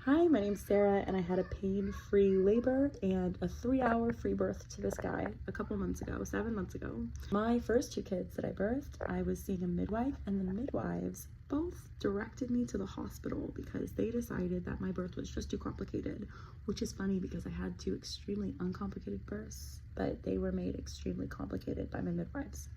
Hi, my name's Sarah, and I had a pain-free labor and a 3-hour free birth to this guy a couple months ago, 7 months ago. My first 2 kids that I birthed, I was seeing a midwife, and the midwives both directed me to the hospital because they decided that my birth was just too complicated, which is funny because I had 2 extremely uncomplicated births, but they were made extremely complicated by my midwives.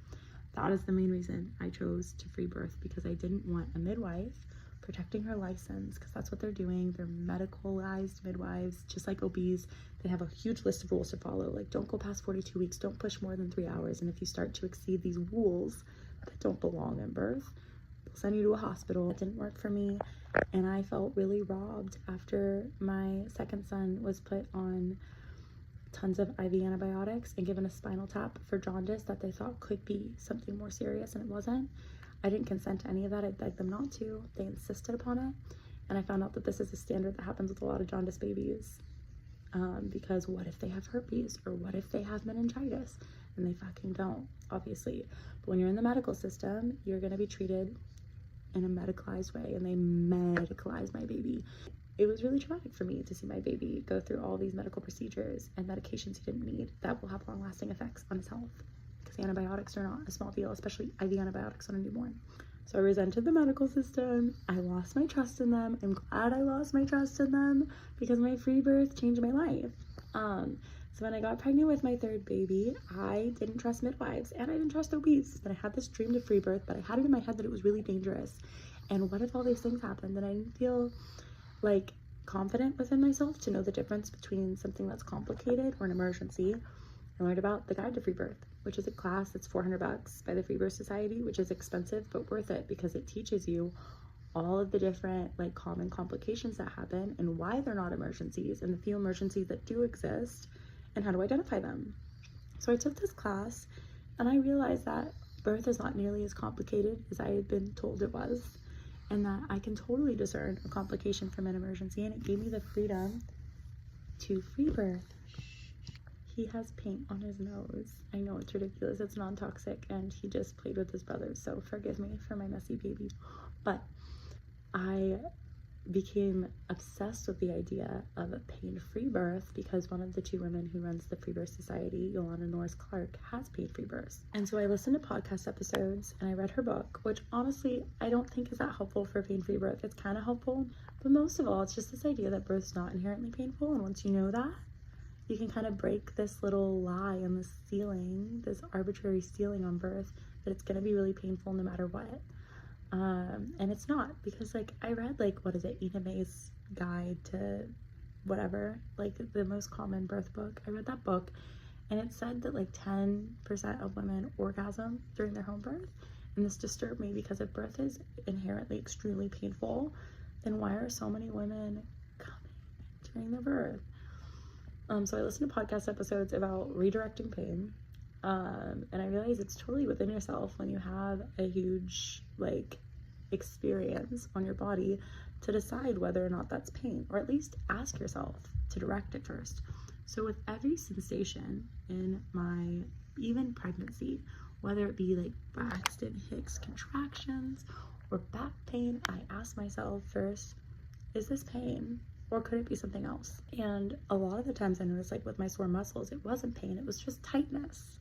That is the main reason I chose to free birth, because I didn't want a midwife protecting her license, because that's what they're doing. They're medicalized midwives, just like OBs. They have a huge list of rules to follow, like don't go past 42 weeks, don't push more than 3 hours, and if you start to exceed these rules that don't belong in birth, they'll send you to a hospital. It didn't work for me, and I felt really robbed after my second son was put on tons of IV antibiotics and given a spinal tap for jaundice that they thought could be something more serious, and it wasn't. I didn't consent to any of that. I begged them not to. They insisted upon it. And I found out that this is a standard that happens with a lot of jaundice babies. Because what if they have herpes, or what if they have meningitis? And they fucking don't, obviously. But when you're in the medical system, you're going to be treated in a medicalized way, and they medicalized my baby. It was really traumatic for me to see my baby go through all these medical procedures and medications he didn't need that will have long-lasting effects on his health. Because antibiotics are not a small deal, especially IV antibiotics on a newborn. So I resented the medical system. I lost my trust in them. I'm glad I lost my trust in them because my free birth changed my life. So when I got pregnant with my 3rd baby, I didn't trust midwives and I didn't trust OBs. But I had this dream to free birth, but I had it in my head that it was really dangerous. And what if all these things happened and I didn't feel like confident within myself to know the difference between something that's complicated or an emergency? I learned about the Guide to Free Birth, which is a class that's $400 by the Freebirth Society, which is expensive but worth it because it teaches you all of the different like common complications that happen and why they're not emergencies, and the few emergencies that do exist and how to identify them. So I took this class and I realized that birth is not nearly as complicated as I had been told it was, and that I can totally discern a complication from an emergency, and it gave me the freedom to free birth. He has paint on his nose. I know it's ridiculous, it's non-toxic, and he just played with his brothers, so forgive me for my messy baby. But I became obsessed with the idea of a pain-free birth because one of the 2 women who runs the Freebirth Society, Yolanda Norris Clark, has pain-free births. And so I listened to podcast episodes and I read her book, which honestly I don't think is that helpful for pain-free birth. It's kind of helpful, but most of all, it's just this idea that birth's not inherently painful, and once you know that, you can kind of break this little lie and this ceiling, this arbitrary ceiling on birth, that it's going to be really painful no matter what. And it's not, because like I read like, what is it, Ina May's Guide to whatever, like the most common birth book. I read that book and it said that like 10% of women orgasm during their home birth. And this disturbed me because if birth is inherently extremely painful, then why are so many women coming during their birth? So I listened to podcast episodes about redirecting pain, and I realized it's totally within yourself when you have a huge like experience on your body to decide whether or not that's pain, or at least ask yourself to direct it first. So with every sensation in my even pregnancy, whether it be like Braxton Hicks contractions or back pain, I ask myself first, is this pain? Or could it be something else? And a lot of the times I noticed, like with my sore muscles, it wasn't pain, it was just tightness.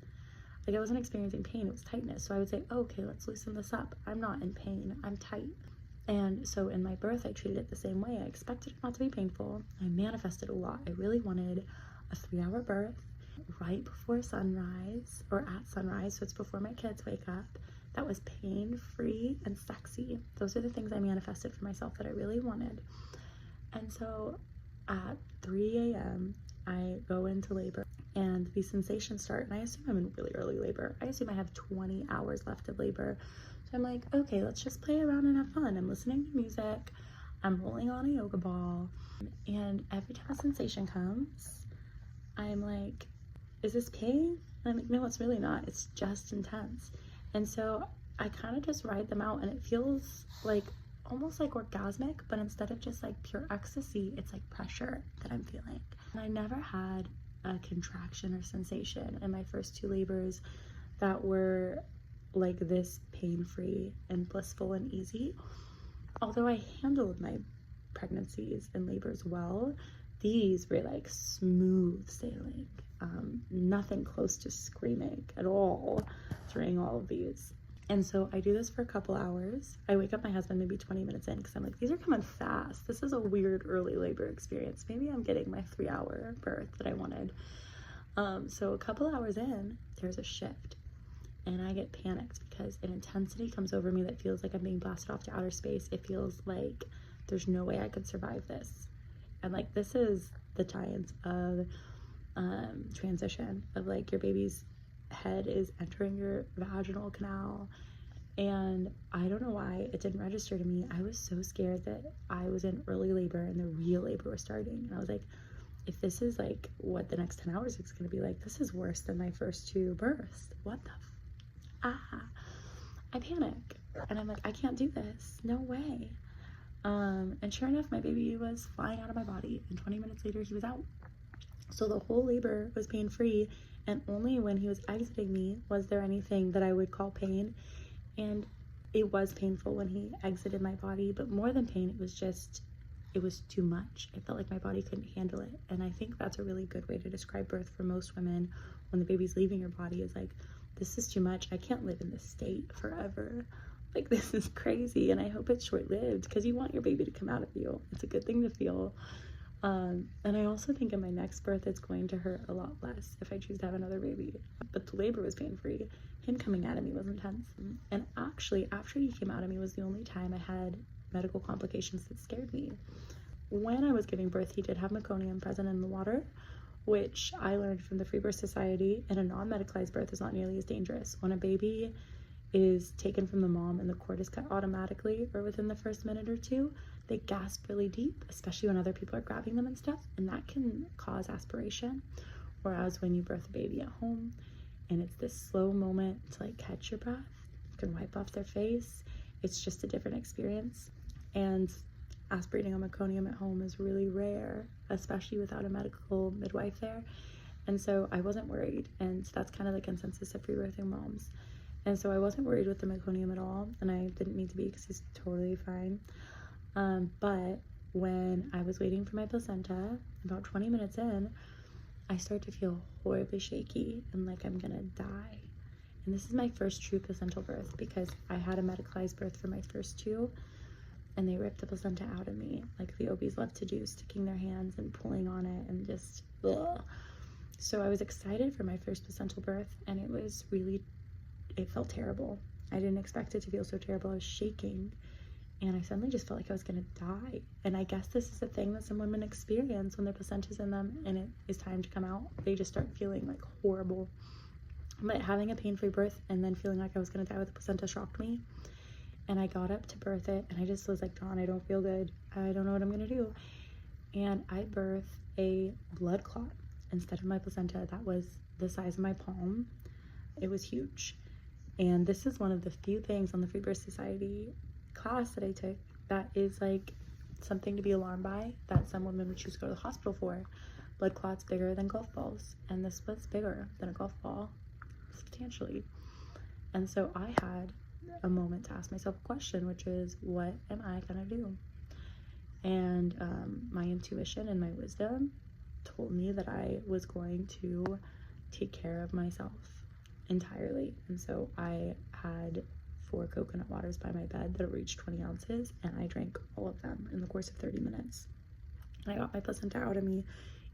Like I wasn't experiencing pain, it was tightness. So I would say, oh, okay, let's loosen this up. I'm not in pain, I'm tight. And so in my birth, I treated it the same way. I expected it not to be painful. I manifested a lot. I really wanted a 3-hour birth right before sunrise, or at sunrise, so it's before my kids wake up. That was pain-free and sexy. Those are the things I manifested for myself that I really wanted. And so at 3 a.m. I go into labor and these sensations start, and I assume I'm in really early labor. I assume I have 20 hours left of labor. So I'm like, okay, let's just play around and have fun. I'm listening to music, I'm rolling on a yoga ball, and every time a sensation comes, I'm like, is this pain? And I'm like, no, it's really not. It's just intense. And so I kind of just ride them out, and it feels like almost like orgasmic, but instead of just like pure ecstasy, it's like pressure that I'm feeling. And I never had a contraction or sensation in my first 2 labors that were like this pain-free and blissful and easy. Although I handled my pregnancies and labors well, these were like smooth sailing. Nothing close to screaming at all during all of these. And so I do this for a couple hours. I wake up my husband maybe 20 minutes in because I'm like, these are coming fast. This is a weird early labor experience. Maybe I'm getting my 3-hour birth that I wanted. So a couple hours in, there's a shift. And I get panicked because an intensity comes over me that feels like I'm being blasted off to outer space. It feels like there's no way I could survive this. And like, this is the science of transition, of like your baby's head is entering your vaginal canal. And I don't know why it didn't register to me. I was so scared that I was in early labor and the real labor was starting. And I was like, if this is like what the next 10 hours is going to be like, this is worse than my first 2 births. What the I panic and I'm like, I can't do this, no way. And sure enough, my baby was flying out of my body and 20 minutes later he was out. So the whole labor was pain-free, and only when he was exiting me was there anything that I would call pain. And it was painful when he exited my body, but more than pain, it was too much. It felt like my body couldn't handle it. And I think that's a really good way to describe birth for most women when the baby's leaving your body, is like, this is too much. I can't live in this state forever. Like, this is crazy. And I hope it's short-lived, because you want your baby to come out of you. It's a good thing to feel. And I also think in my next birth, it's going to hurt a lot less if I choose to have another baby. But the labor was pain-free. Him coming out of me was intense. And actually, after he came out of me was the only time I had medical complications that scared me. When I was giving birth, he did have meconium present in the water, which I learned from the Freebirth Society, and a non-medicalized birth is not nearly as dangerous. When a baby is taken from the mom and the cord is cut automatically or within the first minute or 2, they gasp really deep, especially when other people are grabbing them and stuff, and that can cause aspiration. Whereas when you birth a baby at home and it's this slow moment to like catch your breath, you can wipe off their face, it's just a different experience. And aspirating on meconium at home is really rare, especially without a medical midwife there. And so I wasn't worried, and that's kind of the consensus of free-birthing moms. And so I wasn't worried with the meconium at all, and I didn't need to be because he's totally fine. But when I was waiting for my placenta, about 20 minutes in, I started to feel horribly shaky and like I'm gonna die. And this is my first true placental birth, because I had a medicalized birth for my first 2, and they ripped the placenta out of me, like the OBs love to do, sticking their hands and pulling on it and just, ugh. So I was excited for my first placental birth, and it felt terrible. I didn't expect it to feel so terrible. I was shaking, and I suddenly just felt like I was gonna die. And I guess this is a thing that some women experience when their placenta's in them and it is time to come out. They just start feeling like horrible. But having a pain-free birth and then feeling like I was gonna die with the placenta shocked me. And I got up to birth it, and I just was like, Dawn, I don't feel good. I don't know what I'm gonna do. And I birthed a blood clot instead of my placenta that was the size of my palm. It was huge. And this is one of the few things on the Freebirth Society class that I took that is like something to be alarmed by, that some women would choose to go to the hospital for. Blood clots bigger than golf balls, and this was bigger than a golf ball, substantially. And so I had a moment to ask myself a question, which is, what am I gonna do? And my intuition and my wisdom told me that I was going to take care of myself entirely. And so I had 4 coconut waters by my bed that reached 20 ounces, and I drank all of them in the course of 30 minutes. And I got my placenta out of me,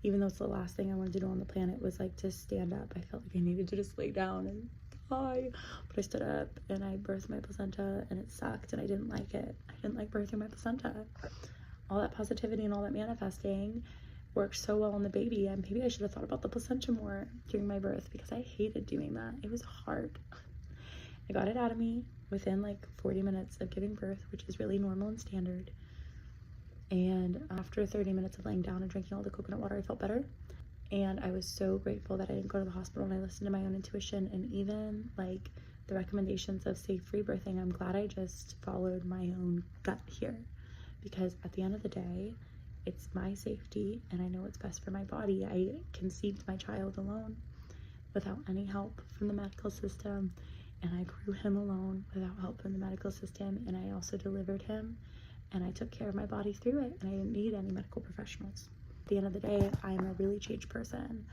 even though it's the last thing I wanted to do on the planet was like to stand up. I felt like I needed to just lay down and die, but I stood up and I birthed my placenta, and it sucked and I didn't like it. I didn't like birthing my placenta. All that positivity and all that manifesting worked so well on the baby, and maybe I should have thought about the placenta more during my birth, because I hated doing that. It was hard. I got it out of me within like 40 minutes of giving birth, which is really normal and standard. And after 30 minutes of laying down and drinking all the coconut water, I felt better. And I was so grateful that I didn't go to the hospital, and I listened to my own intuition, and even like the recommendations of safe free birthing. I'm glad I just followed my own gut here, because at the end of the day, it's my safety, and I know what's best for my body. I conceived my child alone without any help from the medical system, and I grew him alone without help from the medical system, and I also delivered him. and I took care of my body through it, and I didn't need any medical professionals. At the end of the day, I'm a really changed person.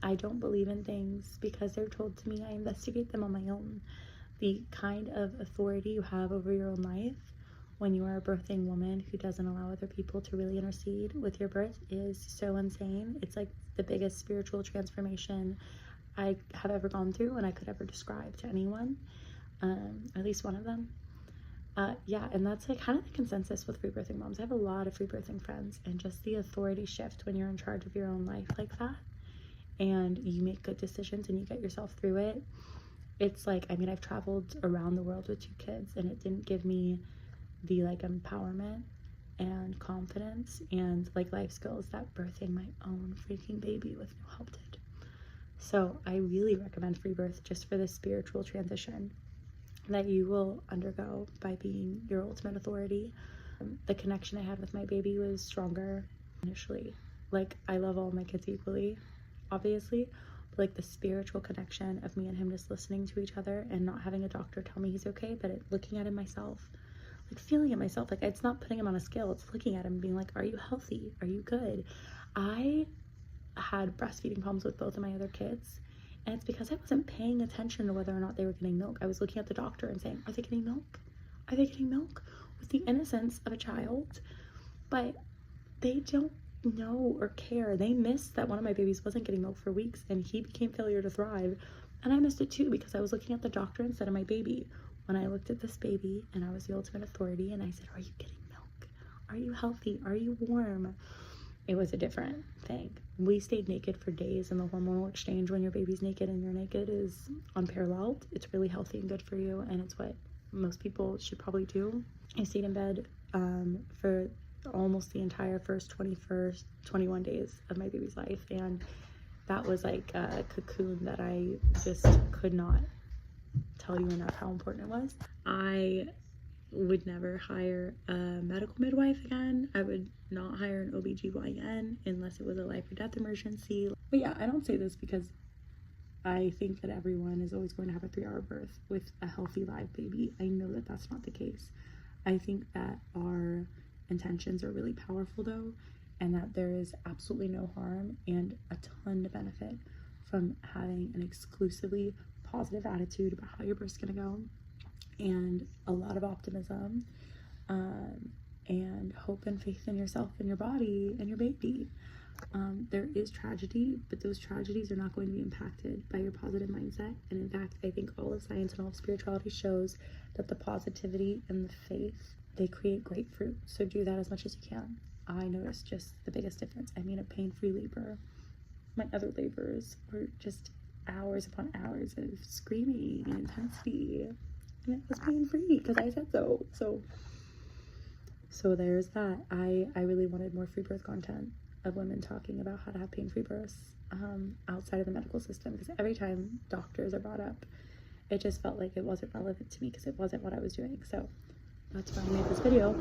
I don't believe in things because they're told to me. I investigate them on my own. The kind of authority you have over your own life when you are a birthing woman who doesn't allow other people to really intercede with your birth is so insane. It's like the biggest spiritual transformation I have ever gone through and I could ever describe to anyone, at least one of them. Yeah, and that's like kind of the consensus with free-birthing moms. I have a lot of free-birthing friends, and just the authority shift when you're in charge of your own life like that, and you make good decisions and you get yourself through it. It's like, I mean, I've traveled around the world with 2 kids, and it didn't give me the like empowerment and confidence and like life skills that birthing my own freaking baby with no help did. So I really recommend free birth just for this spiritual transition that you will undergo by being your ultimate authority. The connection I had with my baby was stronger initially. Like, I love all my kids equally, obviously, but like the spiritual connection of me and him just listening to each other and not having a doctor tell me he's okay, but looking at him myself, like feeling it myself. Like, it's not putting him on a scale, it's looking at him and being like, are you healthy? Are you good? I had breastfeeding problems with both of my other kids, and it's because I wasn't paying attention to whether or not they were getting milk. I was looking at the doctor and saying, are they getting milk? Are they getting milk? With the innocence of a child. But they don't know or care. They missed that one of my babies wasn't getting milk for weeks, and he became failure to thrive. And I missed it too because I was looking at the doctor instead of my baby. When I looked at this baby and I was the ultimate authority and I said, are you getting milk? Are you healthy? Are you warm? It was a different thing. We stayed naked for days, and the hormonal exchange when your baby's naked and you're naked is unparalleled. It's really healthy and good for you, and it's what most people should probably do. I stayed in bed for almost the entire first 21 days of my baby's life, and that was like a cocoon that I just could not tell you enough how important it was. I would never hire a medical midwife again. I would not hire an OBGYN unless it was a life or death emergency. But yeah, I don't say this because I think that everyone is always going to have a 3-hour birth with a healthy live baby. I know that that's not the case. I think that our intentions are really powerful though, and that there is absolutely no harm and a ton of benefit from having an exclusively positive attitude about how your birth's gonna go, and a lot of optimism, and hope and faith in yourself and your body and your baby. There is tragedy, but those tragedies are not going to be impacted by your positive mindset. And in fact, I think all of science and all of spirituality shows that the positivity and the faith, they create great fruit. So do that as much as you can. I noticed just the biggest difference. I mean, a pain-free labor. My other labors were just hours upon hours of screaming and intensity, and it was pain-free because I said so. So there's that. I really wanted more free birth content of women talking about how to have pain-free births outside of the medical system, because every time doctors are brought up, it just felt like it wasn't relevant to me because it wasn't what I was doing. So that's why I made this video.